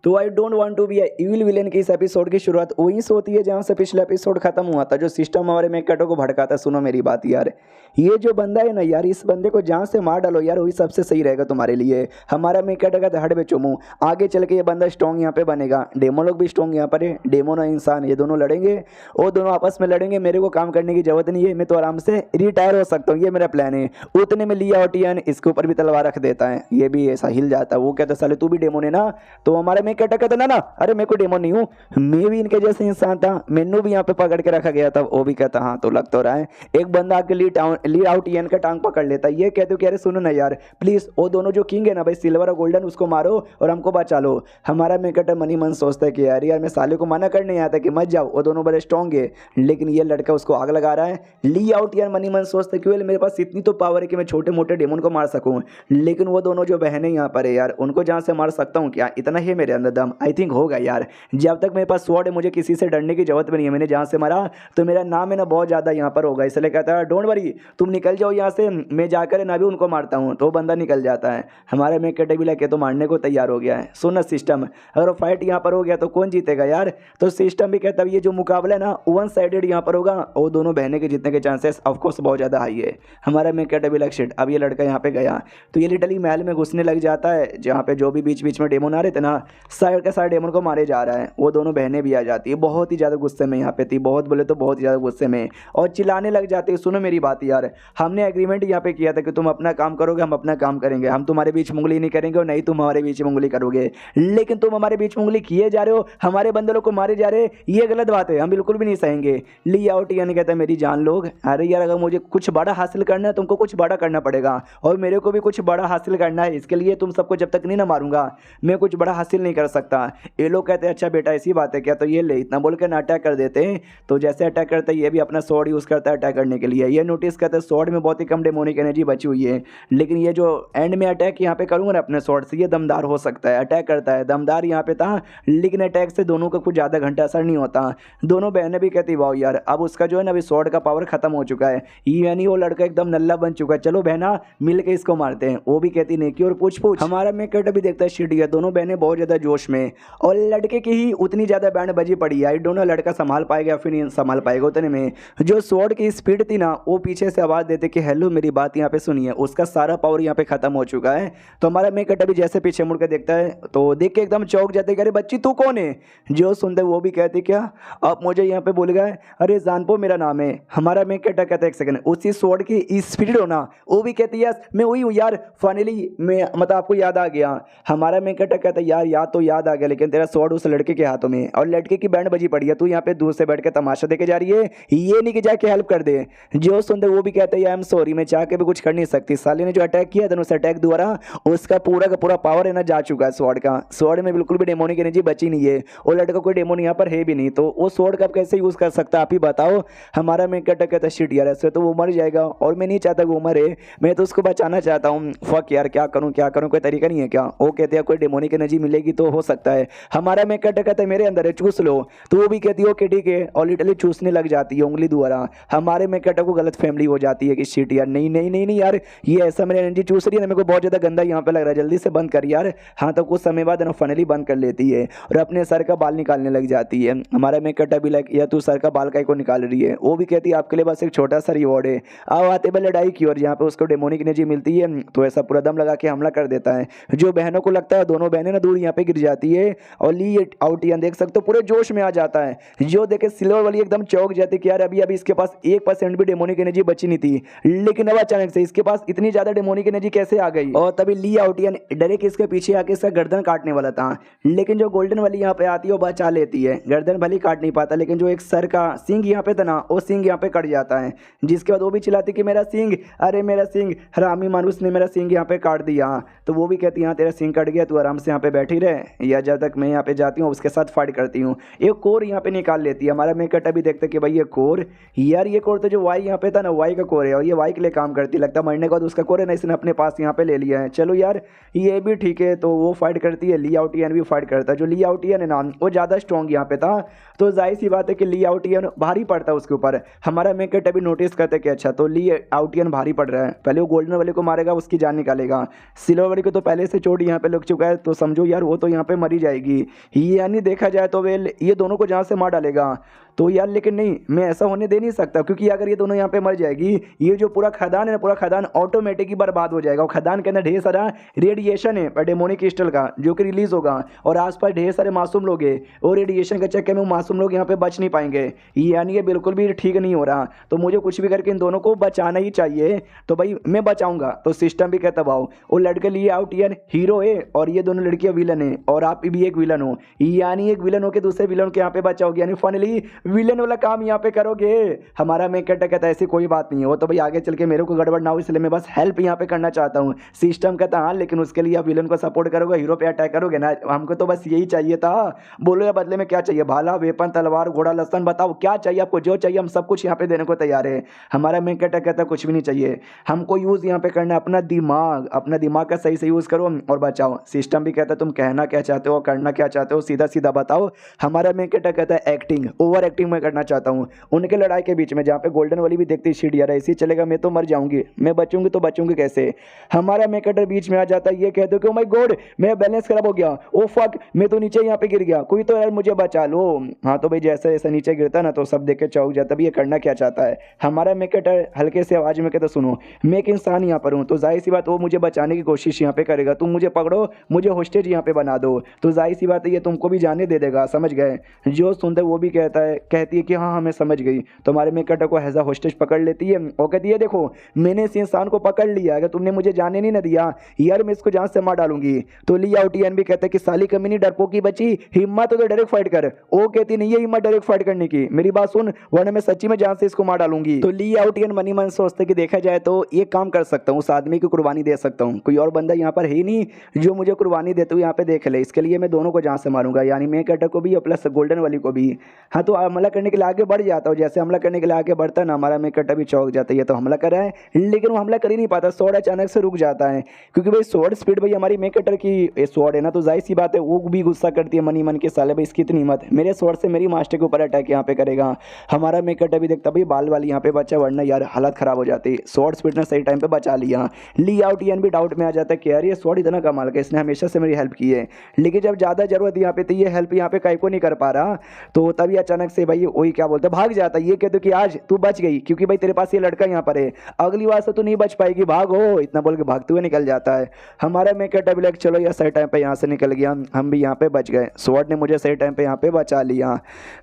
तो I don't want to be evil villain की इस एपिसोड की शुरुआत वहीं से होती है जहां से पिछला एपिसोड खत्म हुआ था, जो सिस्टम हमारे मेकटो को भड़काता। सुनो मेरी बात यार, ये जो बंदा है ना यार, इस बंदे को जहां से मार डालो यार, वही सबसे सही रहेगा तुम्हारे लिए। हमारा मेकटो का धड़ बेचो मुंह, आगे चल के ये बंदा स्ट्रॉन्ग यहाँ पे बनेगा। डेमो लोग भी स्ट्रॉन्ग यहाँ पर है, डेमो और इंसान ये दोनों लड़ेंगे, वो दोनों आपस में लड़ेंगे। मेरे को काम करने की जरूरत नहीं है, मैं तो आराम से रिटायर हो सकता हूँ, ये मेरा प्लान है। उतने में लिया ओटियन इसके ऊपर भी तलवार रख देता है, ये भी ऐसा हिल जाता है। वो कहता साले तू भी डेमो ने ना, तो हमारा मेकटो कहता ना अरे मैं कोई डेमो नहीं हूँ, मैं भी इनके जैसे इंसान था, मैनू भी यहाँ पे पकड़ के रखा गया था। वो भी कहता हाँ तो लग तो रहा है। एक बंदा आके लीड आउट ईएन का टांग पकड़ लेता है। ये कहते हो कि अरे सुनो ना यार प्लीज, वो दोनों जो किंग है ना भाई, सिल्वर और गोल्डन, उसको मारो और हमको बचा लो। हमारा मेकटो मनी मन सोचता है कि यार मैं साले को मना करने नहीं आता कि मत जाओ, वो दोनों बड़े स्ट्रॉन्ग है, लेकिन ये लड़का उसको आग लगा रहा है। ली आउट यार मनी मन सोचता है कि मेरे पास इतनी तो पावर है कि मैं छोटे मोटे डेमन को मार सकूं, लेकिन वो दोनों जो बहनें यहाँ पर है यार, उनको जहाँ से मार सकता हूँ क्या, इतना ही मेरे अंदर दम आई थिंक होगा यार। जब तक मेरे पास स्वॉर्ड है मुझे किसी से डरने की जरूरत भी नहीं है। मैंने जहाँ से मारा तो मेरा नाम है ना बहुत ज़्यादा यहाँ पर होगा, इसलिए कहता है डोंट वरी तुम निकल जाओ यहाँ से, मैं जाकर ना भी उनको मारता हूँ। तो बंदा निकल जाता है। हमारे मेकटो भी लगे तो मारने को तैयार हो गया है। सुना सिस्टम, अगर फाइट यहाँ पर हो गया तो कौन जीतेगा यार। तो सिस्टम भी कहता है ये जो मुकाबला है ना वन साइडेड यहाँ पर होगा, वो दोनों बहने के जीतने के चांसेस ऑफकोर्स बहुत ज़्यादा हाई है। हमारा मेकटो भी शिट, अब ये लड़का यहाँ पे गया तो ये लिटरली महल में घुसने लग जाता है, जहाँ पे जो भी बीच बीच में डेमन आ रहे थे ना, साइड के साइड डेमन को मारे जा रहा है। वो दोनों बहनें भी आ जाती है, बहुत ही ज़्यादा गुस्से में यहाँ पे थी, बहुत बोले तो बहुत ही ज़्यादा गुस्से में, और चिल्लाने लग जाती है। सुनो मेरी बात यार, हमने एग्रीमेंट यहाँ पे किया था कि तुम अपना काम करोगे, हम अपना काम करेंगे, हम तुम्हारे बीच में उंगली नहीं करेंगे और नहीं तुम हमारे बीच में उंगली करोगे, लेकिन तुम हमारे बीच में उंगली किए जा रहे हो, हमारे बंदरों को मारे जा रहे हैं, ये गलत बात है, हम बिल्कुल भी नहीं सहेंगे। ली आउट यानी कहता है मेरी जान लोग, अरे यार अगर मुझे कुछ बड़ा हासिल करना है तुमको कुछ बड़ा करना पड़ेगा, और मेरे को भी कुछ बड़ा हासिल करना है, इसके लिए तुम सबको जब तक नहीं ना मारूंगा मैं कुछ बड़ा हासिल नहीं कर सकता। ये लोग कहते हैं अच्छा बेटा ऐसी बात है क्या, तो ये ले इतना बोल के ना अटैक कर देते हैं। तो जैसे अटैक करते हैं ये भी अपना स्वॉर्ड यूज़ करता है अटैक करने के लिए। ये नोटिस करते हैं स्वॉर्ड में बहुत ही कम डेमोनिक एनर्जी बची हुई है, लेकिन ये जो एंड में अटैक यहाँ पे करूँगा ना अपने स्वॉर्ड से, ये दमदार हो सकता है। अटैक करता है दमदार यहाँ पे था, लेकिन अटैक से दोनों का कुछ ज़्यादा घंटा असर नहीं होता। दोनों बहनें भी कहती वाह यार अब उसका जो है ना अभी स्वॉर्ड का पावर खत्म हो चुका है, यानी वो लड़का एकदम नल्ला बन चुका है, चलो बहना मिल के इसको मारते हैं। वो भी कहती नेकी और पूछ पूछ। हमारा मेकटो भी देखता है शिट है, दोनों बहनें बहुत ज़्यादा जोश में, और लड़के की ही उतनी ज़्यादा बैंड बजी पड़ी है। आई डोंट नो लड़का संभाल पाएगा फिर नहीं संभाल पाएगा। उतने में जो स्वॉर्ड की स्पीड थी ना, वो पीछे से आवाज़ देते कि हेलो मेरी बात यहाँ पे सुनिए, उसका सारा पावर यहाँ पे खत्म हो चुका है। तो हमारा मेकटो भी जैसे पीछे मुड़ के देखता है तो देख के एकदम चौंक जाते कि अरे बच्ची तू कौन है। जो सुनते वो भी कहते क्या आप मुझे यहाँ पे भूल गए, अरे जानपो मेरा नाम है। हमारा मेकटो कहता है एक सेकंड, उसी स्वॉर्ड की स्पीड हो ना, वो भी कहती है मैं वही हूँ यार, फाइनली मैं मतलब आपको याद आ गया। हमारा मेकटो कहता है यार याद तो याद आ गया, लेकिन तेरा स्वॉर्ड उस लड़के के हाथों में, और लड़के की बैंड बजी पड़ी है, तू यहाँ पे दूर से बैठ के तमाशा देके जा रही है, ये नहीं कि जाके हेल्प कर दे। जो सुनते वो भी कहते हैं आई एम सॉरी मैं चाह के भी कुछ कर नहीं सकती, साले ने जो अटैक किया था उस अटैक द्वारा उसका पूरा का पूरा पावर है ना जा चुका है स्वॉर्ड का। स्वॉर्ड में बिल्कुल भी डेमोनिक एनर्जी बची नहीं है, वो लड़का कोई डेमोन यहाँ पर है भी नहीं, तो वो स्वॉर्ड का कैसे यूज कर सकता आप ही बताओ। हमारा मेकटो कहता है शिट यार ऐसे तो वो मर जाएगा, और मैं नहीं चाहता वो मरे, मैं तो उसको बचाना चाहता हूँ। फक यार क्या करूँ कोई तरीका नहीं है क्या। वो कहते हैं कोई डेमोनिक एनर्जी मिलेगी तो हो सकता है। हमारा मेकटो कहता है मेरे अंदर है चूस लो, तो वो भी कहती है ओके ठीक है, और लिटरली चूसने लग जाती है उंगली द्वारा। हमारे मेकटो को गलत फैमिली हो जाती है कि शिट यार नहीं नहीं नहीं नहीं यार ये ऐसा मेरी एनर्जी चूस रही है ना, मेरे को बहुत ज़्यादा गंदा यहाँ पे लग रहा है, जल्दी से बंद कर यार। हाँ तो कुछ समय बाद ना फाइनली बंद कर लेती है और अपने सर का बाल निकालने लग जाती है। हमारा मेकटो भी लाइक या तू सर का बाल का को निकाल रही है। वो भी कहती है आपके लिए बस एक छोटा सा रिवॉर्ड है, आओ आते बल लड़ाई की, और जहाँ पे उसको डेमोनिक एनर्जी मिलती है तो ऐसा पूरा दम लगा के हमला कर देता है। जो बहनों को लगता है दोनों बहनें ना दूर यहाँ पे गिर जाती है, और ली आउट देख सकते हो पूरे जोश में आ जाता है। जो देखे सिल्वर वाली एकदम चौंक जाती कि यार अभी अभी इसके पास 1% भी डेमोनिक एनर्जी बची नहीं थी, लेकिन अब अचानक से इसके पास इतनी ज्यादा डेमोनिक एनर्जी कैसे आ गई। और तभी ली आउटियन डायरेक्ट इसके पीछे आके इसका गर्दन काटने वाला था, लेकिन जो गोल्डन वाली यहाँ पे आती है वो बचा लेती है। गर्दन भली काट नहीं पाता, लेकिन जो एक सर का सिंग यहाँ पे था ना, वो सिंग यहाँ पे कट जाता है, जिसके बाद वो भी चिल्लाती कि मेरा सिंग, अरे मेरा सिंग, हरामी मानुस ने मेरा सिंग यहाँ पे काट दिया। तो वो भी कहती है हाँ तेरा सिंग कट गया, तू आराम से यहाँ पे बैठी रहे, या जब तक मैं यहाँ पे जाती हूँ उसके साथ फाइट करती हूँ। एक कोर यहाँ पे निकाल लेती है। हमारा मेकटो भी देखते कि भाई ये कोर यार, ये कोर तो जो वाई यहाँ पे था ना, वाई का कोर है, और ये वाई के लिए काम करती, लगता मरने के बाद उसका कोर है ना इसने अपने पास यहाँ पे ले लिया है। चलो यार ये भी ठीक है। तो वो फाइट करती है, ली आउटियन भी फाइट करता है। जो ली आउटियन है ना वो ज़्यादा स्ट्रॉन्ग यहाँ पे था, तो जाहिर सी बात है कि ली आउटियन भारी पड़ता है उसके ऊपर। हमारा मेकटो भी नोटिस करते हैं कि अच्छा तो ली आउटियन भारी पड़ रहा है, पहले वो गोल्डन वाले को मारेगा उसकी जान निकालेगा, सिल्वर वाले को तो पहले से चोट यहाँ पे लग चुका है, तो समझो यार वो तो तो यहाँ पे मरी जाएगी। यानी देखा जाए तो वेल ये दोनों को जहाँ से मार डालेगा तो यार, लेकिन नहीं, मैं ऐसा होने दे नहीं सकता, क्योंकि अगर ये दोनों यहाँ पे मर जाएगी, ये जो पूरा खदान है ना, पूरा खदान ऑटोमेटिक ही बर्बाद हो जाएगा। और खदान के अंदर ढेर सारा रेडिएशन है डेमोनिक क्रिस्टल का जो कि रिलीज होगा, और आसपास ढेर सारे मासूम लोग हैं, और रेडिएशन के चक्कर में वो मासूम लोग यहाँ पे बच नहीं पाएंगे। यानी ये बिल्कुल भी ठीक नहीं हो रहा, तो मुझे कुछ भी करके इन दोनों को बचाना ही चाहिए। तो भाई मैं बचाऊंगा। तो सिस्टम भी कहता भाव वो लड़के लिए आउट यार हीरो है, और ये दोनों लड़कियां विलन है, और आप भी एक विलन हो। यानी एक विलन हो के दूसरे विलन के यहाँ पे बचाओगे, यानी फाइनली विलन वाला काम यहाँ पे करोगे। हमारा मैं कहता कहता ऐसी कोई बात नहीं है, वो तो भाई आगे चल के मेरे को गड़बड़ ना हो, इसलिए मैं बस हेल्प यहाँ पे करना चाहता हूँ। सिस्टम कहता हाँ, लेकिन उसके लिए आप विलन को सपोर्ट करोगे, हीरो पे अटैक करोगे ना। हमको तो बस यही चाहिए था। बोलो या बदले में क्या चाहिए? भाला, वेपन, तलवार, घोड़ा, लसन, बताओ क्या चाहिए आपको? जो चाहिए हम सब कुछ यहाँ पे देने को तैयार है। हमारा मैं कहता कुछ भी नहीं चाहिए, हमको यूज यहाँ पे करना है अपना दिमाग। अपना दिमाग का सही से यूज करो और बचाओ। सिस्टम भी कहता तुम कहना क्या चाहते हो, करना क्या चाहते हो, सीधा सीधा बताओ। हमारा मैं कहता है एक्टिंग, ओवर एक्टिंग मैं करना चाहता हूँ उनके लड़ाई के बीच में, जहाँ पे गोल्डन वाली भी देखती सीढ़ी यार ऐसे ही चलेगा, मैं तो मर जाऊंगी, मैं बचूंगी तो बचूंगी कैसे? हमारा मैं कटर बीच में आ जाता है, ये कहते हो कि ओ माय गॉड मेरा बैलेंस खराब हो गया, ओ फक मैं तो नीचे यहाँ पे गिर गया, कोई तो यार मुझे बचा लो। हाँ तो भाई जैसे जैसे नीचे गिरता ना तो सब देख के चौंक जाता, भी ये करना क्या चाहता है। हमारा मैं कटर हल्के से आवाज में कहता सुनो मैं एक इंसान यहाँ पर हूँ, तो जाहिर सी बात वो मुझे बचाने की कोशिश यहाँ पे करेगा। तुम मुझे पकड़ो, मुझे होस्टेज यहाँ पे बना दो, तो जाहिर सी बात है ये तुमको भी जाने दे देगा, समझ गए? जो सुनते वो भी कहती है कि हाँ हाँ मैं समझ गई। तो हमारे मेकटर को हैजा होस्टेज पकड़ लेती है और कहती है देखो मैंने इस इंसान को पकड़ लिया, अगर तुमने मुझे जाने नहीं ना दिया यार मैं इसको जान से मार डालूंगी। तो लिया आउटियन भी कहते हैं कि साली कमीनी डरपोक की बची, हिम्मत हो तो डायरेक्ट फाइट कर। वो कहती नहीं है हिम्मत डायरेक्ट फाइट करने की, मेरी बात सुन वरना मैं सच्ची में जान से इसको मार डालूंगी। तो लिया आउटियन मनी मन सोचते कि देखा जाए तो ये काम कर सकता हूँ, उस आदमी की कुर्बानी दे सकता हूँ, कोई और बंदा यहाँ पर है ही नहीं जो मुझे कुर्बानी देते हुए यहाँ पे देख ले, इसके लिए मैं दोनों को जान से मारूंगा, यानी मेकटर को भी और प्लस गोल्डन वाली को भी। हाँ तो हमला करने के लिए आगे बढ़ जाता हूँ, जैसे हमला करने के लिए आगे बढ़ता है ना हमारा मेकटर भी चौंक जाता है, ये तो हमला कर रहा है लेकिन वो हमला कर ही नहीं पाता, स्वॉर्ड अचानक से रुक जाता है, क्योंकि भाई स्वॉर्ड स्पीड भाई हमारी मेकटर की स्वॉर्ड है ना, तो जाहिर सी बात है वो भी गुस्सा करती है मनी मन के, साले भाई इसकी इतनी हिम्मत, मेरे स्वॉर्ड से मेरी मास्टर के ऊपर अटैक यहाँ पे करेगा। हमारा मेकटर भी देखता भाई बाल वाली यहाँ पे बचा, वरना यार हालत खराब हो जाती। स्वॉर्ड स्पीड ने सही टाइम पे बचा लिया। ली आउट यान भी डाउट में आ जाता है कि यार ये स्वॉर्ड इतना कमाल का, इसने हमेशा से मेरी हेल्प की है, लेकिन जब ज़्यादा जरूरत यहाँ पे थी ये हेल्प यहाँ पे कहीं को नहीं कर पा रहा, तो तभी अचानक से भाई वही क्या बोलते भाग जाता है। ये कहते कि आज तू बच गई क्योंकि भाई तेरे पास ये लड़का यहाँ पर है, अगली बार से तू नहीं बच पाएगी, भागो, इतना बोल के भागते हुए निकल जाता है। हमारा मेकटर भी लाइक चलो यार सही टाइम पे यहाँ से निकल गया, हम भी यहाँ पे बच गए, स्वॉर्ड ने मुझे सही टाइम पे यहाँ पे बचा लिया।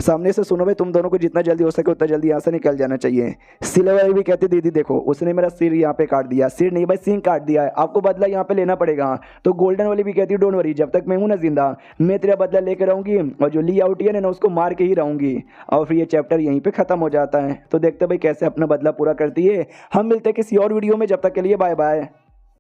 सामने से सुनो भाई तुम दोनों को जितना जल्दी हो सके उतना जल्दी यहाँ से निकल जाना चाहिए। सिल्वर भी कहती दीदी देखो उसने मेरा सिर यहाँ पे काट दिया, सिर नहीं भाई सींग काट दिया है, आपको बदला यहाँ पे लेना पड़ेगा। तो गोल्डन वाली भी कहती डोंट वरी, जब तक मैं हूँ ना जिंदा मैं तेरा बदला लेकर रहूंगी, और जो ली आउट है ना उसको मार के ही रहूंगी। और फिर ये चैप्टर यहीं पे खत्म हो जाता है। तो देखते भाई कैसे अपना बदला पूरा करती है। हम मिलते हैं किसी और वीडियो में, जब तक के लिए बाय बाय।